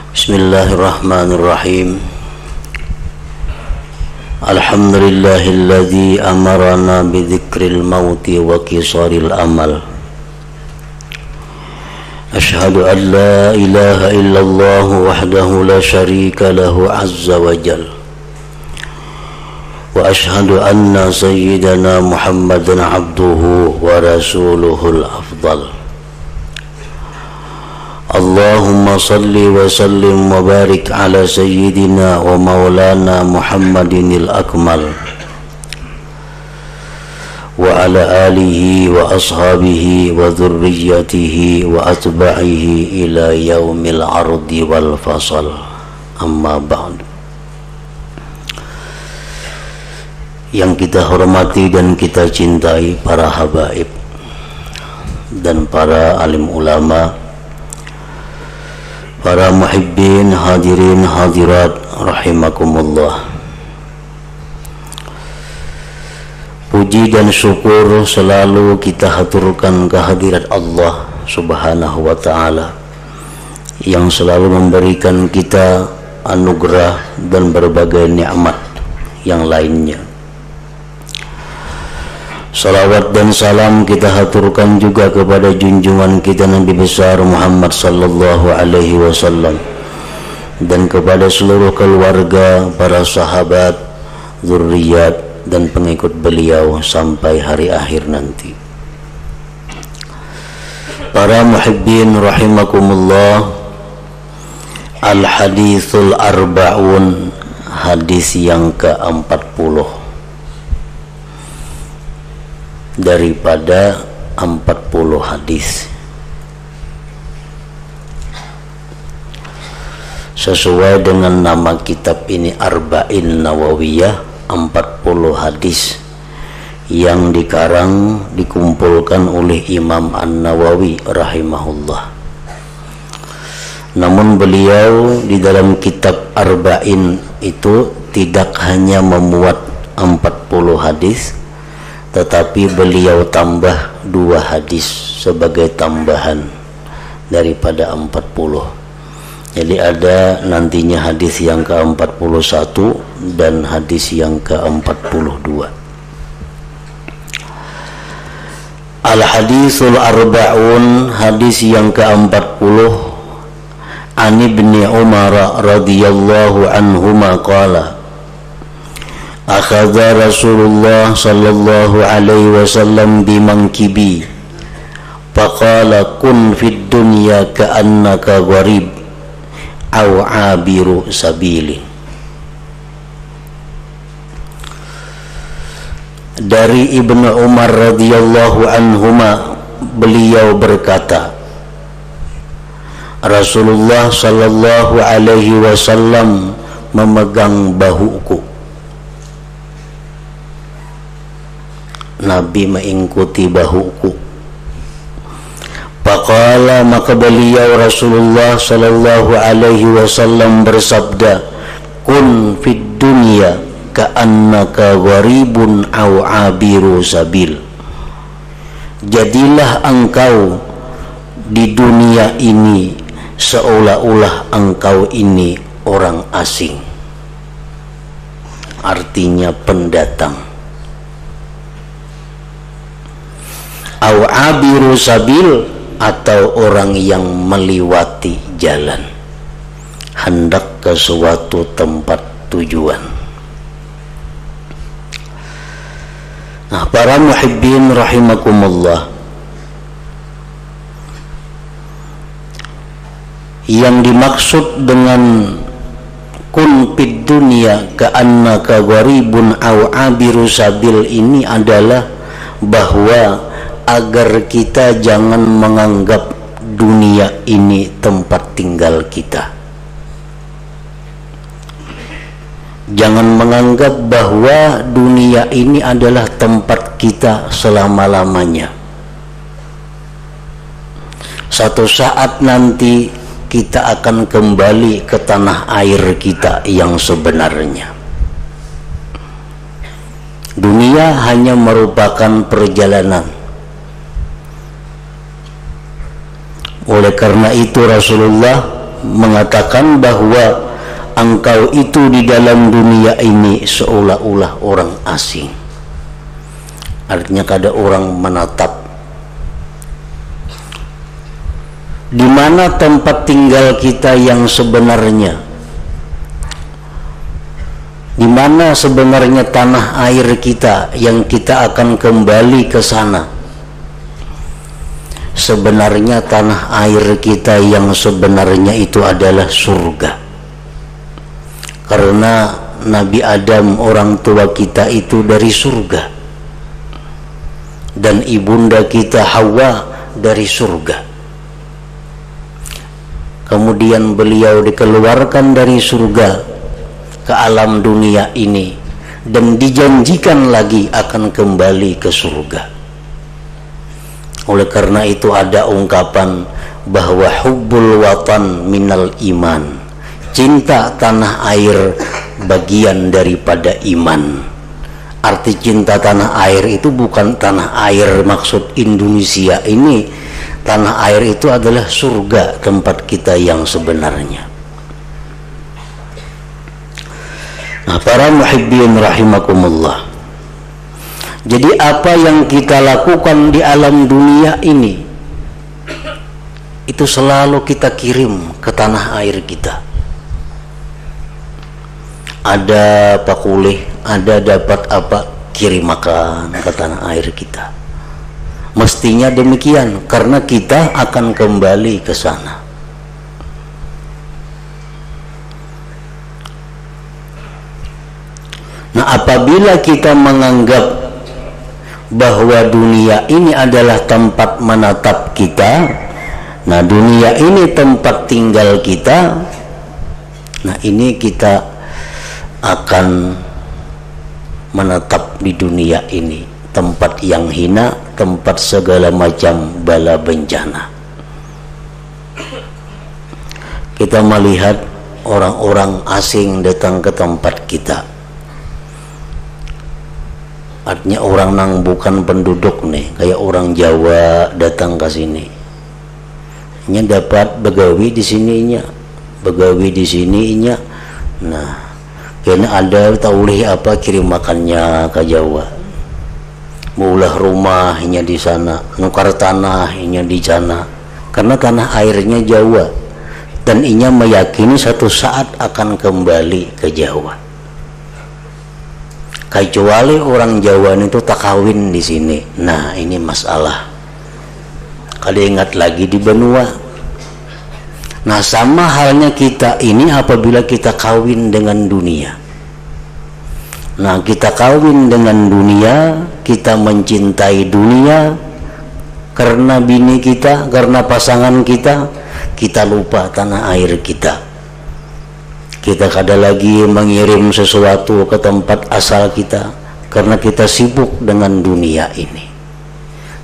Bismillahirrahmanirrahim. Alhamdulillahilladzi amarana bidzikril mauti wa qisaril amal. Ashhadu an la ilaha illallah wahdahu la syarika lahu azza wa jal. Wa ashhadu anna sayyidana Muhammadan abduhu wa rasuluhul afdal. Allahumma salli wa sallim wa barik ala sayyidina wa maulana Muhammadinil akmal wa ala alihi wa ashabihi wa dhurriyyatihi wa atba'ihi ila yaumil ardi wal fasal. Amma ba'd. Yang kita hormati dan kita cintai para habaib dan para alim ulama, para muhibbin, hadirin, hadirat, rahimakumullah. Puji dan syukur selalu kita haturkan kehadirat Allah subhanahu wa ta'ala yang selalu memberikan kita anugerah dan berbagai nikmat yang lainnya. Salawat dan salam kita haturkan juga kepada junjungan kita Nabi besar Muhammad sallallahu alaihi wasallam dan kepada seluruh keluarga, para sahabat, zuriat dan pengikut beliau sampai hari akhir nanti. Para muhibbin rahimakumullah, al-hadithul arba'un, hadis yang ke-40 daripada 40 hadis. Sesuai dengan nama kitab ini, Arba'in Nawawiyah, 40 hadis yang dikarang, dikumpulkan oleh Imam An-Nawawi rahimahullah. Namun beliau di dalam kitab Arba'in itu tidak hanya memuat 40 hadis, tetapi beliau tambah 2 hadis sebagai tambahan daripada 40. Jadi ada nantinya hadis yang ke-41 dan hadis yang ke-42. Al-hadisul arba'un, hadis yang ke-40, an Ibni Umar radhiyallahu anhuma qala, akhadha Rasulullah sallallahu alaihi wasallam bimankibi faqala kun fid dunya ka'annaka gharib aw abiru sabili. Dari Ibnu Umar radhiyallahu anhuma, beliau berkata, Rasulullah sallallahu alaihi wasallam memegang bahuku. Nabi mengikuti bahuku. Faqala, maka beliau Rasulullah sallallahu alaihi wasallam bersabda, kun fid dunya ka'annaka gharibun aw abiru sabil. Jadilah engkau di dunia ini seolah-olah engkau ini orang asing, artinya pendatang. Aw abiru sabil, atau orang yang melewati jalan hendak ke suatu tempat tujuan. Nah, para muhibbin rahimakumullah, yang dimaksud dengan kun fid dunya ka'annaka gharibun aw abiru sabil ini adalah bahwa agar kita jangan menganggap dunia ini tempat tinggal kita. Jangan menganggap bahwa dunia ini adalah tempat kita selama-lamanya. Satu saat nanti kita akan kembali ke tanah air kita yang sebenarnya. Dunia hanya merupakan perjalanan. Oleh karena itu Rasulullah mengatakan bahwa engkau itu di dalam dunia ini seolah-olah orang asing. Artinya kada orang menatap. Di mana tempat tinggal kita yang sebenarnya? Di mana sebenarnya tanah air kita yang kita akan kembali ke sana? Sebenarnya tanah air kita yang sebenarnya itu adalah surga. Karena Nabi Adam, orang tua kita itu dari surga, dan ibunda kita Hawa dari surga. Kemudian beliau dikeluarkan dari surga ke alam dunia ini dan dijanjikan lagi akan kembali ke surga. Oleh karena itu ada ungkapan bahwa hubbul watan minal iman, cinta tanah air bagian daripada iman. Arti cinta tanah air itu bukan tanah air maksud Indonesia ini. Tanah air itu adalah surga, tempat kita yang sebenarnya. Nah, para muhibbin rahimakumullah, jadi apa yang kita lakukan di alam dunia ini itu selalu kita kirim ke tanah air kita. Ada pakulih, ada dapat apa, kirim makan ke tanah air kita. Mestinya demikian, karena kita akan kembali ke sana. Nah, apabila kita menganggap bahwa dunia ini adalah tempat menatap kita, nah dunia ini tempat tinggal kita, nah ini kita akan menetap di dunia ini tempat yang hina, tempat segala macam bala bencana. Kita melihat orang-orang asing datang ke tempat kita, artinya orang nang bukan penduduk nih, kayak orang Jawa datang ke sini, nya dapat begawi di sininya, begawi di sininya. Nah, karena ada taulih apa kirim makannya ke Jawa, maulah rumahnya di sana, nukar tanahnya di sana, karena tanah airnya Jawa, dan inya meyakini satu saat akan kembali ke Jawa. Kecuali orang Jawa itu tak kawin di sini. Nah, ini masalah. Kada ingat lagi di benua. Nah, sama halnya kita ini apabila kita kawin dengan dunia. Nah, kita kawin dengan dunia, kita mencintai dunia karena bini kita, karena pasangan kita, kita lupa tanah air kita. Kita kada lagi mengirim sesuatu ke tempat asal kita karena kita sibuk dengan dunia ini.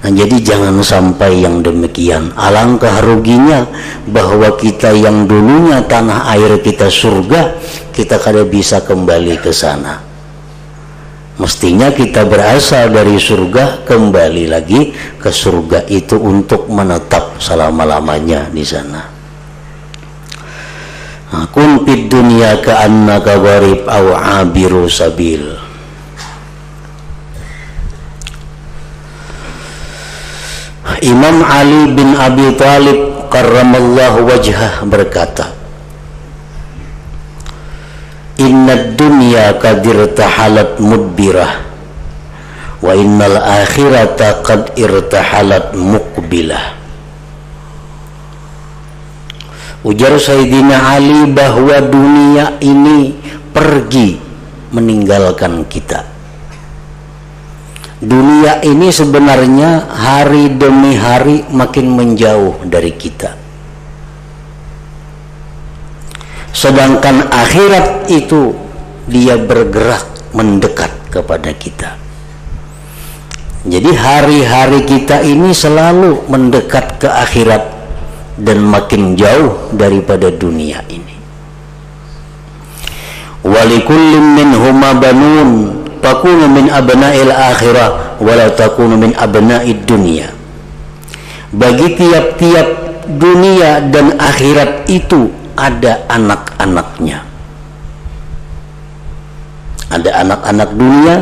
Nah, jadi jangan sampai yang demikian. Alangkah ruginya bahwa kita yang dulunya tanah air kita surga, kita kada bisa kembali ke sana. Mestinya kita berasal dari surga, kembali lagi ke surga itu untuk menetap selama-lamanya di sana. Kun fid dunya ka'annaka gharib aw 'abiru sabil. Imam Ali bin Abi Thalib karramallahu wajhah berkata, Inna dunya qad irtahalat mudbirah wa innal akhirata qad irtahalat muqbilah. Ujar Sayyidina Ali bahwa dunia ini pergi meninggalkan kita. Dunia ini sebenarnya hari demi hari makin menjauh dari kita. Sedangkan akhirat itu dia bergerak mendekat kepada kita. Jadi hari-hari kita ini selalu mendekat ke akhirat dan makin jauh daripada dunia ini. Walikullin minhuma banun takunu min abna'il akhirah wala takunu min abna'id dunya. Bagi tiap-tiap dunia dan akhirat itu ada anak-anaknya. Ada anak-anak dunia,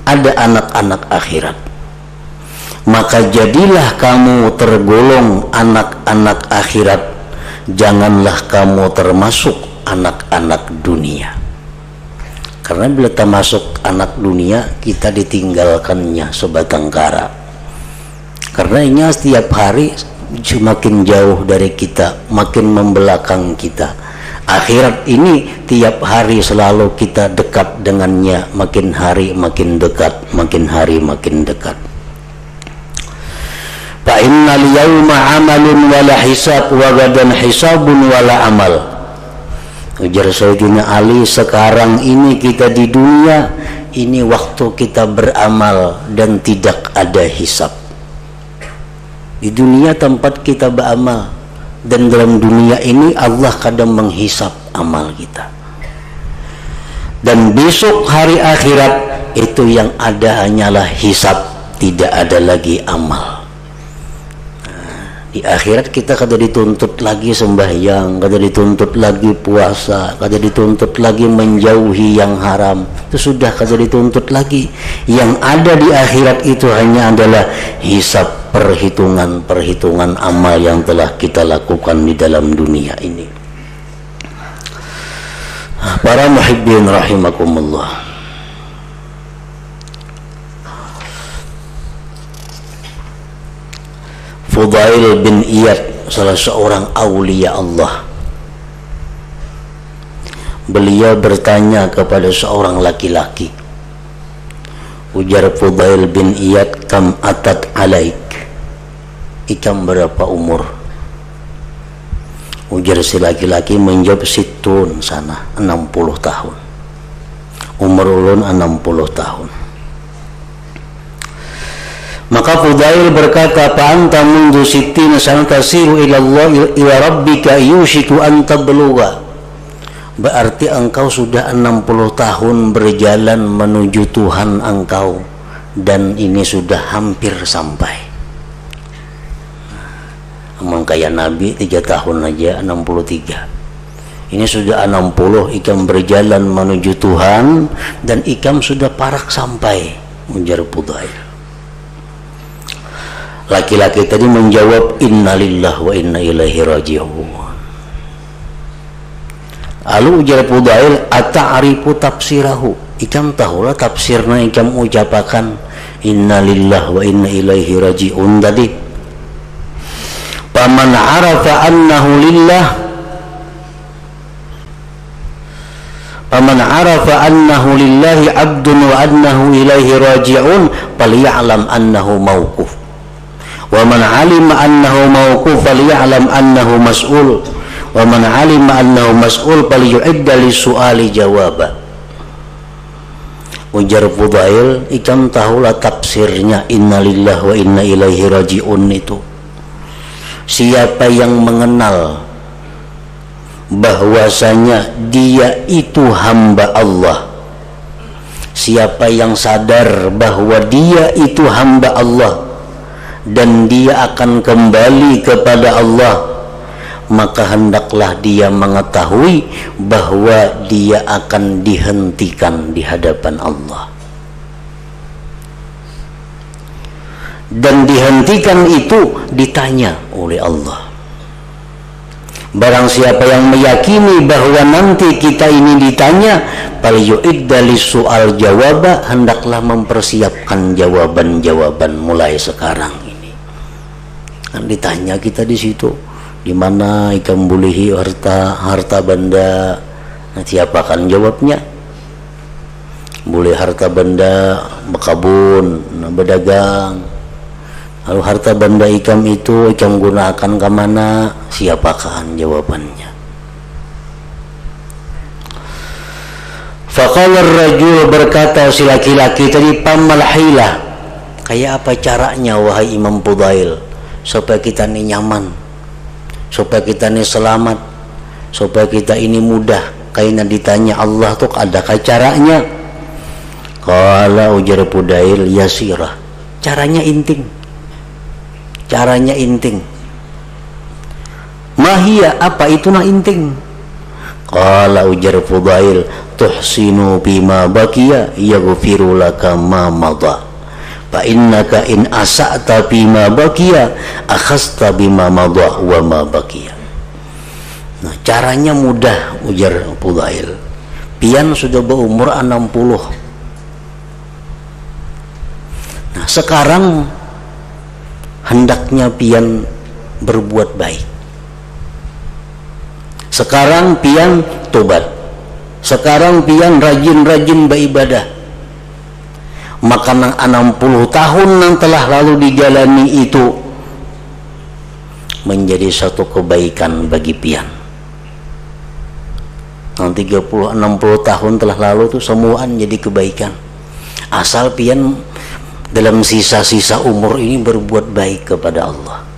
ada anak-anak akhirat. Maka jadilah kamu tergolong anak-anak akhirat, janganlah kamu termasuk anak-anak dunia. Karena bila termasuk anak dunia, kita ditinggalkannya sebatang kara. Karena ini setiap hari semakin jauh dari kita, makin membelakang kita. Akhirat ini tiap hari selalu kita dekat dengannya, makin hari makin dekat, makin hari makin dekat. Fa innal yawma amalun wala hisab wa gadan hisabun wala amal. Ujar Sayyidina Ali, sekarang ini kita di dunia, ini waktu kita beramal dan tidak ada hisab. Di dunia tempat kita beramal, dan dalam dunia ini Allah kadang menghisap amal kita. Dan besok hari akhirat itu yang ada hanyalah hisap, tidak ada lagi amal. Di akhirat kita kada dituntut lagi sembahyang, kada dituntut lagi puasa, kada dituntut lagi menjauhi yang haram. Itu sudah kada dituntut lagi. Yang ada di akhirat itu hanya adalah hisab, perhitungan amal yang telah kita lakukan di dalam dunia ini. Para muhibbin rahimakumullah. Fudail bin Iyad, salah seorang aulia Allah, beliau bertanya kepada seorang laki-laki. Ujar Fudail bin Iyad, kam atat alaik, ikam berapa umur? Ujar si laki-laki menjawab, situn sana, 60 tahun. Umur ulun 60 tahun. Maka Fudail berkata, fa anta mundu sittina sanata tasiru ila Allah ila rabbika yushiku an tablugha. Berarti engkau sudah 60 tahun berjalan menuju Tuhan engkau, dan ini sudah hampir sampai. Emang kayak Nabi 3 tahun aja 63. Ini sudah 60, ikam berjalan menuju Tuhan, dan ikam sudah parak sampai. Ujar Fudail. Laki-laki tadi menjawab, innalillah wa inna ilaihi raji'un. Lalu ujar Fudail, ata'arifu tafsirahu, ikam tahulah tafsirna ikam ucapakan innalillah wa inna ilaihi raji'un tadi. Faman arafa annahu lillah, faman arafa annahu lillahi abdun wa annahu ilaihi raji'un falya'lam annahu mawquf. Wa man 'alima annahu mawquf falya'lam annahu mas'ul. Wa man 'alima annahu mas'ul falyu'idda lis-su'ali jawaba. Ujar Fudail, ikam tahulah tafsirnya innalillah wa inna ilaihi raji'un itu. Siapa yang mengenal bahwasanya dia itu hamba Allah, siapa yang sadar bahwa dia itu hamba Allah dan dia akan kembali kepada Allah, maka hendaklah dia mengetahui bahwa dia akan dihentikan di hadapan Allah. Dan dihentikan itu ditanya oleh Allah. Barang siapa yang meyakini bahwa nanti kita ini ditanya, falyu'idda lis-su'al jawaba, hendaklah mempersiapkan jawaban-jawaban mulai sekarang ini. Kan ditanya kita di situ, di mana ikam bolehi harta benda, nanti apa kan jawabnya? Boleh harta benda berkabun, berdagang. Lalu harta benda ikam itu ikam gunakan ke mana? Siapakah jawabannya? Faqala ar-rajul, berkata si laki-laki tadi, pamal hilah, kayak apa caranya wahai Imam Fudail supaya kita ini nyaman, supaya kita ini selamat, supaya kita ini mudah kayaknya ditanya Allah tuh adakah caranya? Qala, ujar Fudail, yasirah, caranya inting. Caranya inting. Mahia, apa itu na inting? Qala ujar Fudail, tuhsinu bima baqiya yaghfiru laka ma madha. Fa innaka in asa'ta bima baqiya akhasta bima madha wa ma baqiya. Nah, caranya mudah, ujar Fudail. Pian sudah berumur 60. Nah, sekarang hendaknya pian berbuat baik. Sekarang pian tobat. Sekarang pian rajin-rajin beribadah. Maka 60 tahun yang telah lalu dijalani itu menjadi satu kebaikan bagi pian. Yang 30-60 tahun telah lalu itu semuaan jadi kebaikan. Asal pian dalam sisa-sisa umur ini berbuat baik kepada Allah.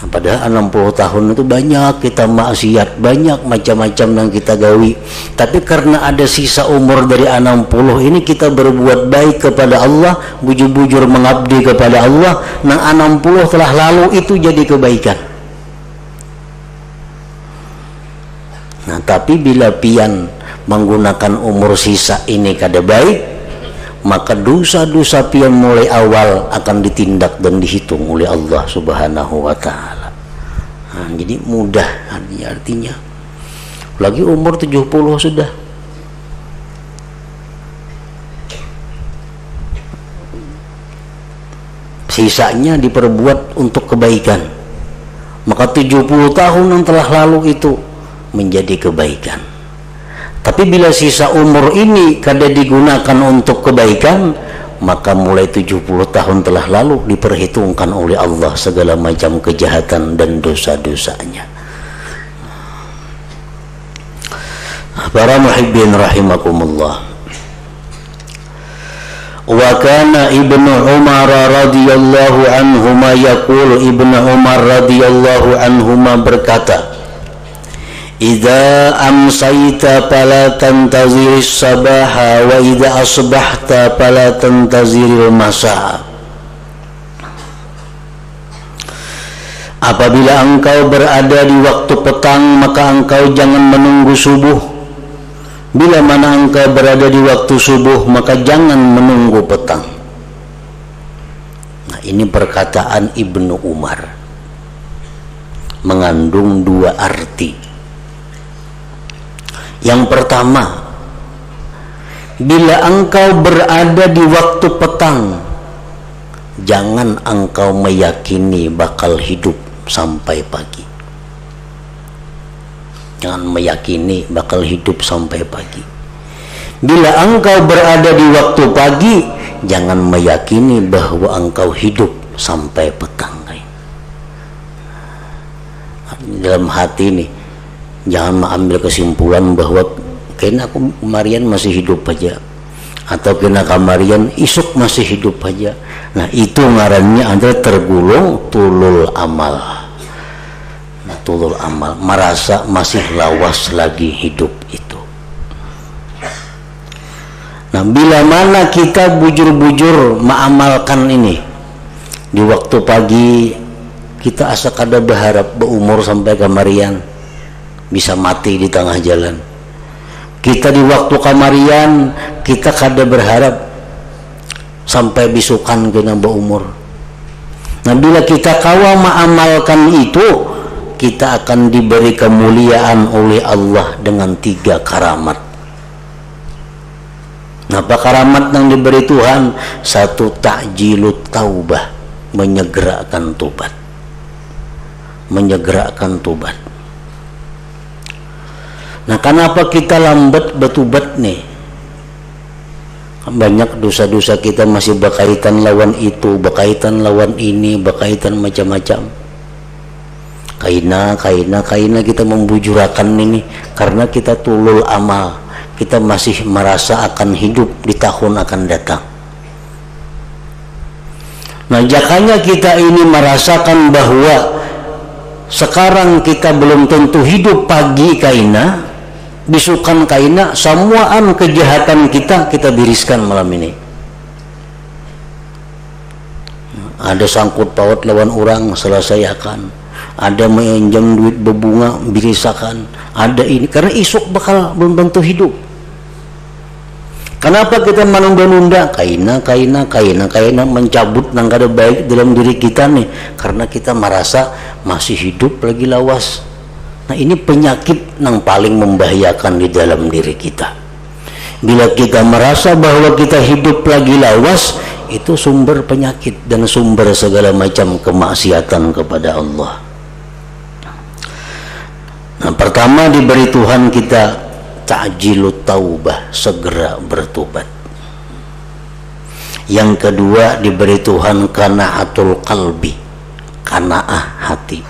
Padahal 60 tahun itu banyak kita maksiat, banyak macam-macam yang kita gawi. Tapi karena ada sisa umur dari 60 ini kita berbuat baik kepada Allah, bujur-bujur mengabdi kepada Allah. Nang 60 telah lalu itu jadi kebaikan. Nah, tapi bila pian menggunakan umur sisa ini kada baik, maka dosa-dosa pian mulai awal akan ditindak dan dihitung oleh Allah Subhanahu wa ta'ala. Nah, jadi mudah artinya. Lagi umur 70 sudah. Sisanya diperbuat untuk kebaikan. Maka 70 tahun yang telah lalu itu menjadi kebaikan. Tapi bila sisa umur ini kada digunakan untuk kebaikan, maka mulai 70 tahun telah lalu diperhitungkan oleh Allah segala macam kejahatan dan dosa-dosanya. Para muhibbin rahimakumullah. Wa kana Ibnu Umar radhiyallahu anhuma yaqul, Ibnu Umar radhiyallahu anhuma berkata, idza amsayta fala tantazir sabaha wa idza asbahta fala tantazir masa. Apabila engkau berada di waktu petang, maka engkau jangan menunggu subuh. Bila mana engkau berada di waktu subuh, maka jangan menunggu petang. Nah, ini perkataan Ibnu Umar mengandung dua arti. Yang pertama, bila engkau berada di waktu petang, jangan engkau meyakini bakal hidup sampai pagi. Jangan meyakini bakal hidup sampai pagi. Bila engkau berada di waktu pagi, jangan meyakini bahwa engkau hidup sampai petang. Dalam hati ini, jangan mengambil kesimpulan bahwa kena kemarian masih hidup aja, atau kena kamarian isuk masih hidup aja. Nah, itu ngarannya adalah tergulung tulul amal. Nah, tulul amal, merasa masih lawas lagi hidup itu. Nah, bila mana kita bujur-bujur mengamalkan ini di waktu pagi, kita asa kada berharap berumur sampai kamarian bisa mati di tengah jalan. Kita di waktu kamarian kita kada berharap sampai bisukan kena berumur. Nah, bila kita kawa mengamalkan itu, kita akan diberi kemuliaan oleh Allah dengan 3 karamat. Nah, apa karamat yang diberi Tuhan? 1, ta'jilut taubah, menyegerakan tobat. Menyegerakan tobat. Nah, kenapa kita lambat bertobat nih? Banyak dosa-dosa kita masih berkaitan lawan itu, berkaitan lawan ini, berkaitan macam-macam. Kaina kita membujurakan ini karena kita tulul amal. Kita masih merasa akan hidup di tahun akan datang. Nah, jakanya kita ini merasakan bahwa sekarang kita belum tentu hidup pagi kaina, bisukan kaina, semuaan kejahatan kita biriskan malam ini. Ada sangkut paut lawan orang selesaikan, ada meminjam duit berbunga birisakan, ada ini karena esok bakal belum tentu hidup. Kenapa kita menunda-nunda? Kaina mencabut nang kada baik dalam diri kita nih, karena kita merasa masih hidup lagi lawas. Nah, ini penyakit yang paling membahayakan di dalam diri kita. Bila kita merasa bahwa kita hidup lagi lawas, itu sumber penyakit dan sumber segala macam kemaksiatan kepada Allah. Nah, pertama diberi Tuhan kita ta'jilut taubah, segera bertobat. Yang kedua diberi Tuhan kana'atul qalbi, kana'ah hati.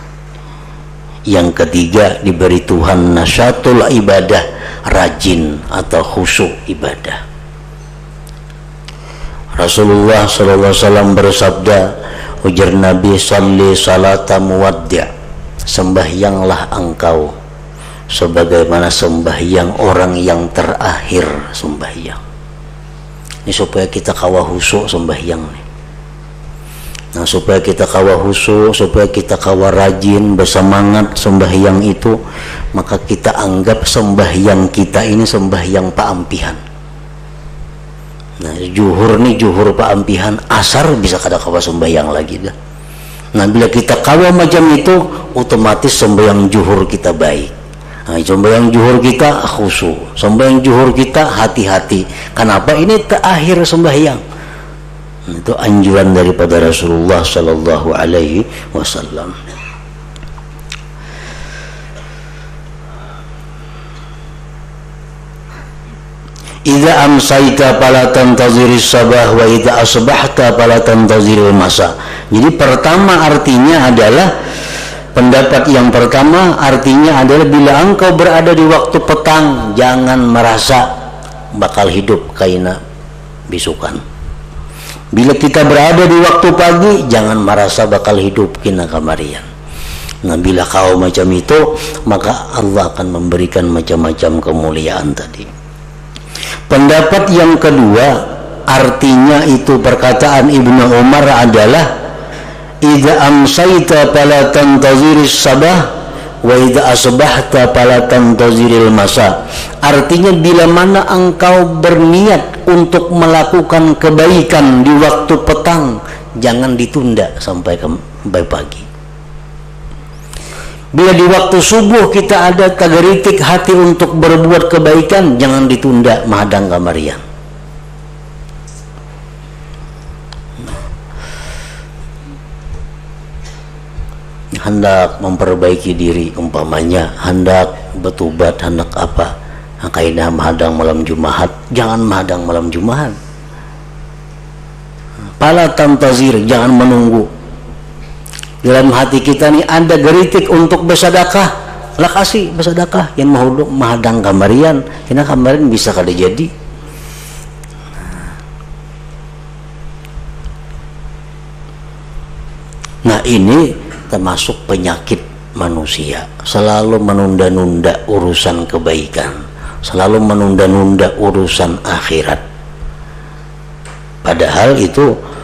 Yang ketiga diberi Tuhan nasyatul ibadah, rajin atau khusyuk ibadah. Rasulullah SAW bersabda, ujar Nabi, salli salata muwaddi', sembahyanglah engkau sebagaimana sembahyang orang yang terakhir sembahyang. Ini supaya kita kawa khusyuk sembahyang nih. Nah, supaya kita kawa khusyuk, supaya kita kawa rajin, bersemangat sembahyang itu, maka kita anggap sembahyang kita ini sembahyang paampihan. Nah, juhur nih juhur paampihan, asar bisa kada kawa sembahyang lagi dah. Nah, bila kita kawa macam itu, otomatis sembahyang juhur kita baik. Nah, sembahyang juhur kita khusyuk, sembahyang juhur kita hati-hati. Kenapa? Ini terakhir sembahyang. Nah, itu anjuran daripada Rasulullah Sallallahu Alaihi Wasallam. Idza amsayta fala tantaziris sabah wa idza asbahta fala tantaziril masa. Jadi pertama artinya adalah, pendapat yang pertama artinya adalah bila engkau berada di waktu petang, jangan merasa bakal hidup kaina bisukan. Bila kita berada di waktu pagi, jangan merasa bakal hidup kina kamarian. Nah, bila kau macam itu, maka Allah akan memberikan macam-macam kemuliaan tadi. Pendapat yang kedua artinya itu perkataan Ibnu Umar adalah idza amsayta fala tantaziris sabah wa idza asbahta fala tantaziril masa. Artinya bila mana engkau berniat untuk melakukan kebaikan di waktu petang, jangan ditunda sampai pagi. Bila di waktu subuh kita ada tagaritik hati untuk berbuat kebaikan, jangan ditunda mahadang kamarian. Hendak memperbaiki diri, umpamanya hendak bertobat, hendak apa, kaidah mahadang malam Jumat, jangan mahadang malam Jumat. Pala tantazir, jangan menunggu. Dalam hati kita nih ada geritik untuk bersedekah, lah kasih bersedekah. Yang mau mahadang kamarian, kena kamarian bisa kada jadi. Nah, ini termasuk penyakit manusia, selalu menunda-nunda urusan kebaikan, selalu menunda-nunda urusan akhirat. Padahal itu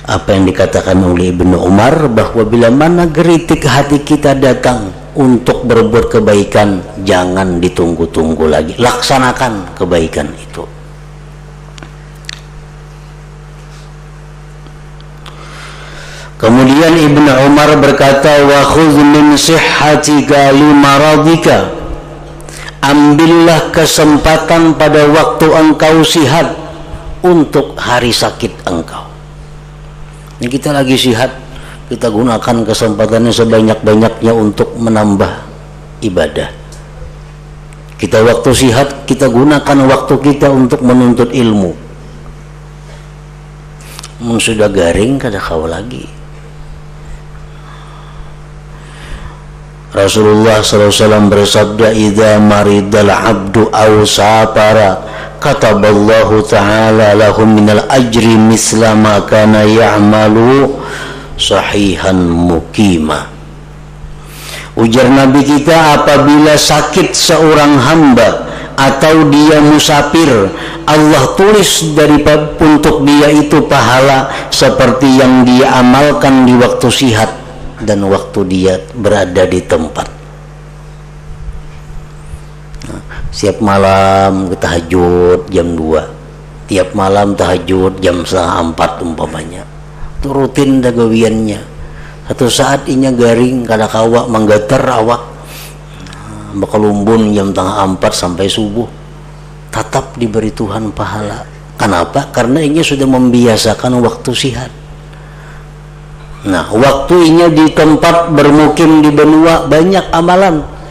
apa yang dikatakan oleh Ibnu Umar, bahwa bila mana geritik hati kita datang untuk berbuat kebaikan, jangan ditunggu-tunggu lagi, laksanakan kebaikan itu. Kemudian Ibnu Umar berkata, wa khudh min sihhatika li maradika, ambillah kesempatan pada waktu engkau sihat untuk hari sakit engkau. Ini kita lagi sihat, kita gunakan kesempatannya sebanyak-banyaknya untuk menambah ibadah. Kita waktu sihat, kita gunakan waktu kita untuk menuntut ilmu. Sudah garing kada kau lagi. Rasulullah SAW bersabda, idza maridal abdu aw safara kataballahu ta'ala lahum minal ajri misla ma kana ya'malu sahihan muqima. Ujar Nabi kita, apabila sakit seorang hamba atau dia musafir, Allah tulis untuk dia itu pahala seperti yang dia amalkan di waktu sihat. dan waktu dia berada di tempat. Siap malam tahajud jam 2, tiap malam tahajud jam 3:30 umpamanya. Itu rutin dagawiannya. Satu saat inya garing kada kawa manggater awak, bakalumbun jam 3:30 sampai subuh. Tetap diberi Tuhan pahala. Kenapa? Karena inya sudah membiasakan waktu sihat. Nah, waktu inya di tempat bermukim di benua banyak amalan.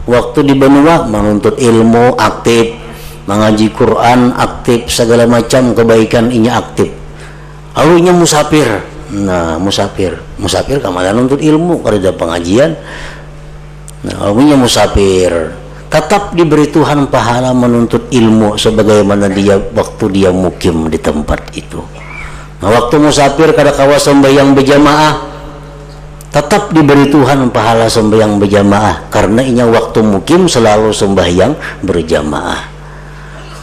Waktu di benua menuntut ilmu aktif, mengaji Quran aktif, segala macam kebaikan inya aktif. Lalu inya musafir. Nah, musafir kemana nuntut ilmu, kada pengajian. Nah, lalu inya musafir, tetap diberi Tuhan pahala menuntut ilmu sebagaimana dia waktu dia mukim di tempat itu. Nah, waktu musafir kada kawa sembahyang berjamaah, tetap diberi Tuhan pahala sembahyang berjamaah karena inya waktu mukim selalu sembahyang berjamaah.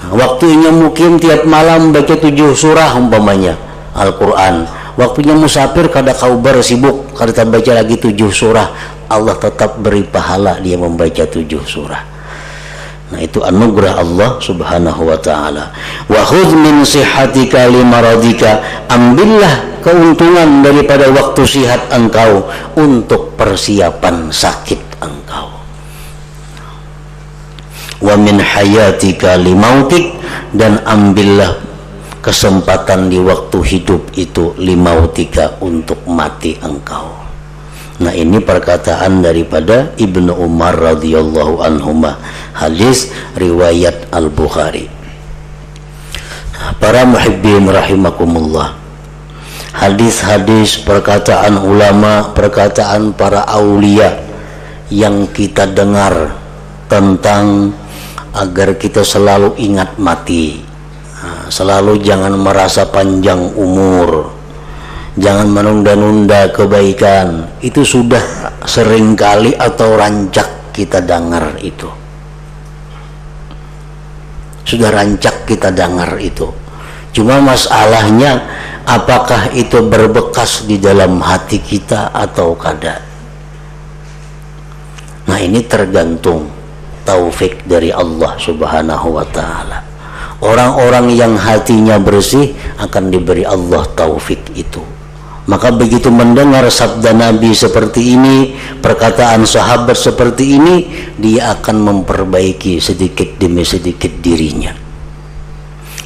Nah, waktu inya mukim tiap malam baca 7 surah umpamanya Al-Quran. Waktunya musafir kada kaubar sibuk kada baca lagi 7 surah, Allah tetap beri pahala dia membaca 7 surah. Nah, itu anugerah Allah subhanahu wa ta'ala. Wa khudh min sihatika limaradika, ambillah keuntungan daripada waktu sihat engkau untuk persiapan sakit engkau. Wa min hayatika limautik, dan ambillah kesempatan di waktu hidup itu limautika untuk mati engkau. Nah, ini perkataan daripada Ibnu Umar radhiyallahu anhuma, hadis riwayat Al-Bukhari. Para muhibbin rahimakumullah, hadis-hadis perkataan ulama, perkataan para aulia yang kita dengar tentang agar kita selalu ingat mati, selalu jangan merasa panjang umur, jangan menunda-nunda kebaikan, itu sudah seringkali atau rancak kita dengar itu. Sudah rancak kita dengar itu. Cuma masalahnya apakah itu berbekas di dalam hati kita atau kada. Nah, ini tergantung taufik dari Allah subhanahu wa ta'ala. Orang-orang yang hatinya bersih akan diberi Allah taufik itu. Maka begitu mendengar sabda Nabi seperti ini, perkataan sahabat seperti ini, dia akan memperbaiki sedikit demi sedikit dirinya.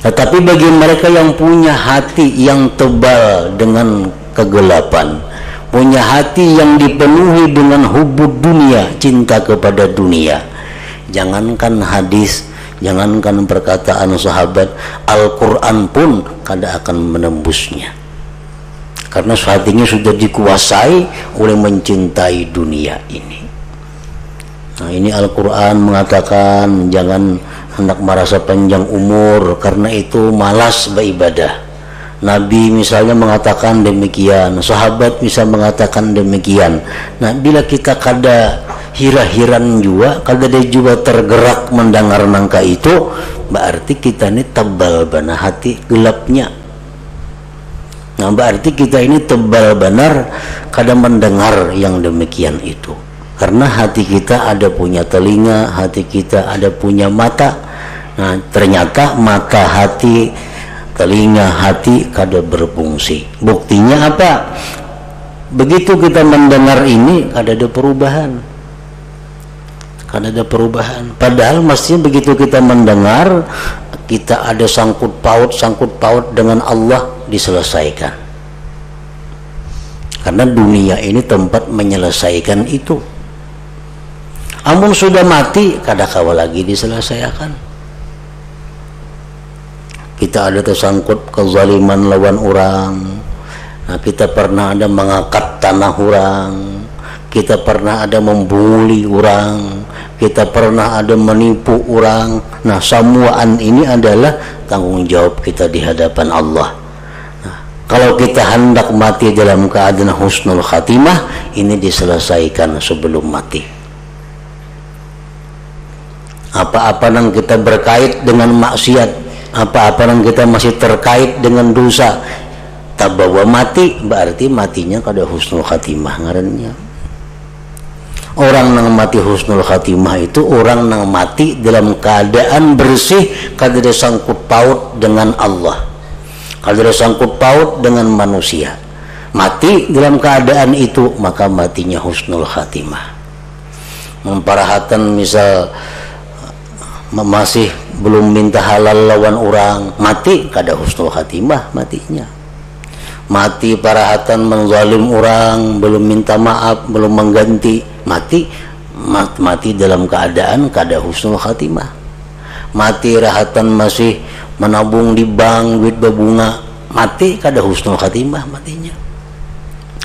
Tetapi bagi mereka yang punya hati yang tebal dengan kegelapan, punya hati yang dipenuhi dengan hubud dunia, cinta kepada dunia, jangankan hadis, jangankan perkataan sahabat, Al-Quran pun kada akan menembusnya. Karena hatinya sudah dikuasai oleh mencintai dunia ini. Nah, ini Al-Quran mengatakan jangan hendak merasa panjang umur, karena itu malas beribadah. Nabi misalnya mengatakan demikian, sahabat bisa mengatakan demikian. Nah, bila kita kada hira-hiran juga, kada dia juga tergerak mendengar nangka itu, berarti kita ini tebal bana hati gelapnya. Nah, berarti kita ini tebal benar kada mendengar yang demikian itu. Karena hati kita ada punya telinga, hati kita ada punya mata. Nah, ternyata mata, hati, telinga, hati kada berfungsi. Buktinya apa? Begitu kita mendengar ini kada ada perubahan. Kada ada perubahan. Padahal mestinya begitu kita mendengar, kita ada sangkut paut dengan Allah, diselesaikan. Karena dunia ini tempat menyelesaikan itu. Amun sudah mati, kada kawa lagi diselesaikan. Kita ada tersangkut kezaliman lawan orang. Nah, kita pernah ada mengangkat tanah orang, kita pernah ada membuli orang, kita pernah ada menipu orang. Nah, semuaan ini adalah tanggung jawab kita di hadapan Allah. Nah, kalau kita hendak mati dalam keadaan husnul khatimah, ini diselesaikan sebelum mati. Apa-apa yang kita berkait dengan maksiat, apa-apa yang kita masih terkait dengan dosa, tabawa mati berarti matinya kada husnul khatimah ngarannya. Orang nang mati husnul khatimah itu orang nang mati dalam keadaan bersih, kada sangkut paut dengan Allah, kada sangkut paut dengan manusia. Mati dalam keadaan itu maka matinya husnul khatimah. Memparahatan misal masih belum minta halal lawan orang, mati kada husnul khatimah matinya. Mati parahatan menzalim orang, belum minta maaf, belum mengganti, mati dalam keadaan kada husnul khatimah. Mati rahatan masih menabung di bank duit berbunga, mati kada husnul khatimah matinya.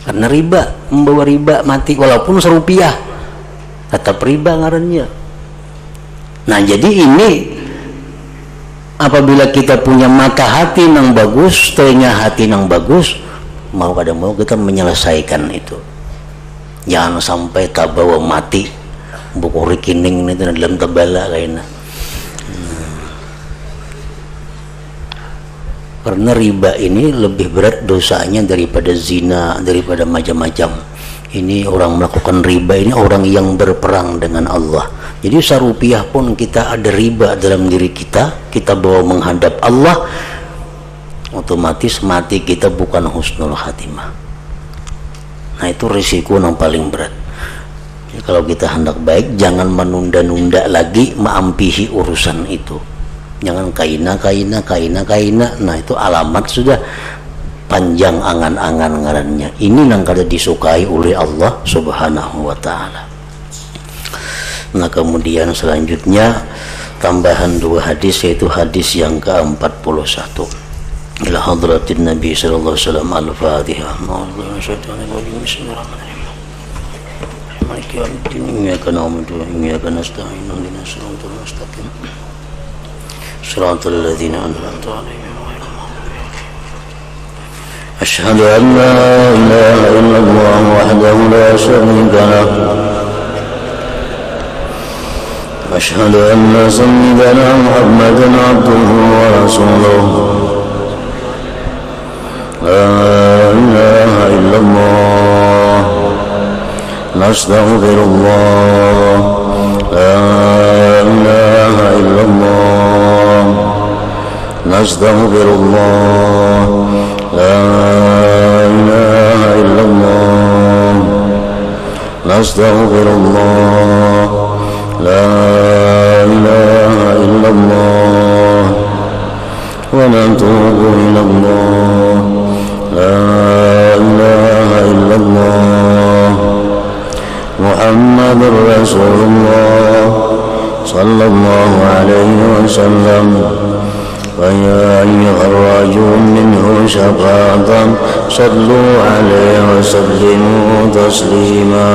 Karena riba, membawa riba mati walaupun serupiah tetap riba ngarannya. Nah jadi ini apabila kita punya mata hati yang bagus, telinga hati yang bagus, mau kada mau kita menyelesaikan itu. Jangan sampai tabawa mati buku rekening itu dalam tabala kayaknya. Karena riba ini lebih berat dosanya daripada zina, daripada macam-macam. Ini orang melakukan riba ini orang yang berperang dengan Allah. Jadi sarupiah pun kita ada riba dalam diri kita, kita bawa menghadap Allah, otomatis mati kita bukan husnul khatimah. Nah itu risiko yang paling berat. Jadi, kalau kita hendak baik, jangan menunda-nunda lagi mengampihi urusan itu. Jangan kaina. Nah itu alamat sudah panjang angan-angan ngarannya. Ini yang kada disukai oleh Allah Subhanahu wa taala. Nah kemudian selanjutnya tambahan 2 hadis, yaitu hadis yang ke-41. Ila hadratin Nabi sallallahu alaihi wasallam al-Fatihah. Maliki yaumiddin, iyyaka na'budu wa iyyaka nasta'in, ihdinas siratal mustaqim. Shiratal ladzina an'amta 'alaihim. أشهد أن لا إله إلا الله وحده لا شريك له أشهد أن سيدنا محمدا عبده ورسوله لا إله إلا الله نستغفر الله لا إله إلا الله نستغفر الله لا إله إلا الله نستغفر الله لا إله إلا الله ونتوب إلى الله لا إله إلا الله محمد رسول الله صلى الله عليه وسلم ويا أيها الراجون منه شفاعة صلوا عليه وسلموا تسليما.